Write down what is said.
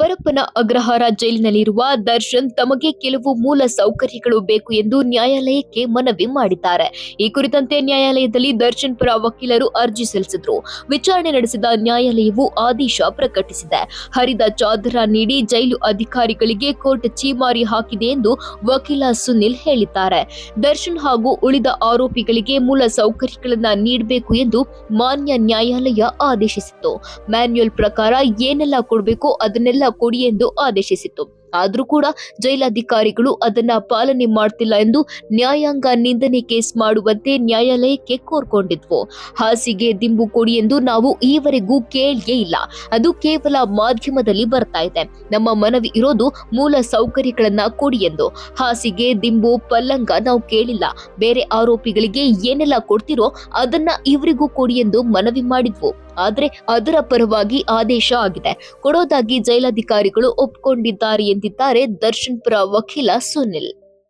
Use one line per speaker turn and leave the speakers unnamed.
ಪರಪ್ಪನ ಅಗ್ರಹಾರ ಜೈಲಿನಲ್ಲಿರುವ ದರ್ಶನ್ ತಮಗೆ ಕೆಲವು ಮೂಲ ಸೌಕರ್ಯಗಳು ಬೇಕು ಎಂದು ನ್ಯಾಯಾಲಯಕ್ಕೆ ಮನವಿ ಮಾಡಿದ್ದಾರೆ. ಈ ಕುರಿತಂತೆ ನ್ಯಾಯಾಲಯದಲ್ಲಿ ದರ್ಶನ್ ಪರ ವಕೀಲರು ಅರ್ಜಿ ಸಲ್ಲಿಸಿದ್ರು. ವಿಚಾರಣೆ ನಡೆಸಿದ ನ್ಯಾಯಾಲಯವು ಆದೇಶ ಪ್ರಕಟಿಸಿದೆ. ಹರಿದ ಚಾದರ ನೀಡಿ ಜೈಲು ಅಧಿಕಾರಿಗಳಿಗೆ ಕೋರ್ಟ್ ಚೀಮಾರಿ ಹಾಕಿದೆ ಎಂದು ವಕೀಲ ಸುನಿಲ್ ಹೇಳಿದ್ದಾರೆ. ದರ್ಶನ್ ಹಾಗೂ ಉಳಿದ ಆರೋಪಿಗಳಿಗೆ ಮೂಲ ಸೌಕರ್ಯಗಳನ್ನು ನೀಡಬೇಕು ಎಂದು ಮಾನ್ಯ ನ್ಯಾಯಾಲಯ ಆದೇಶಿಸಿತ್ತು. ಮ್ಯಾನ್ಯುಯಲ್ ಪ್ರಕಾರ ಏನೆಲ್ಲ ಕೊಡಬೇಕು ಅದನ್ನೆಲ್ಲ ಕೊಡಿ ಎಂದು ಆದೇಶಿಸಿತ್ತು. ಆದರೂ ಕೂಡ ಜೈಲಾಧಿಕಾರಿಗಳು ಅದನ್ನ ಪಾಲನೆ ಮಾಡ್ತಿಲ್ಲ ಎಂದು ನ್ಯಾಯಾಂಗ ನಿಂದನೆ ಕೇಸ್ ಮಾಡುವಂತೆ ನ್ಯಾಯಾಲಯಕ್ಕೆ ಕೋರ್ಕೊಂಡಿದ್ವು. ಹಾಸಿಗೆ ದಿಂಬು ಕೊಡಿ ಎಂದು ನಾವು ಈವರೆಗೂ ಕೇಳಿಯೇ ಇಲ್ಲ. ಅದು ಕೇವಲ ಮಾಧ್ಯಮದಲ್ಲಿ ಬರ್ತಾ ಇದೆ. ನಮ್ಮ ಮನವಿ ಇರೋದು ಮೂಲ ಸೌಕರ್ಯಗಳನ್ನ ಕೊಡಿ ಎಂದು. ಹಾಸಿಗೆ ದಿಂಬು ಪಲ್ಲಂಗ ನಾವು ಕೇಳಿಲ್ಲ. ಬೇರೆ ಆರೋಪಿಗಳಿಗೆ ಏನೆಲ್ಲ ಕೊಡ್ತಿರೋ ಅದನ್ನ ಇವರಿಗೂ ಕೊಡಿ ಎಂದು ಮನವಿ ಮಾಡಿದ್ವು. ಆದ್ರೆ ಅದರ ಪರವಾಗಿ ಆದೇಶ ಆಗಿದೆ. ಕೊಡೋದಾಗಿ ಜೈಲಾಧಿಕಾರಿಗಳು ಒಪ್ಪಿಕೊಂಡಿದ್ದಾರೆ ಎಂದಿದ್ದಾರೆ ದರ್ಶನ್ ಪರ ವಕೀಲ ಸುನಿಲ್.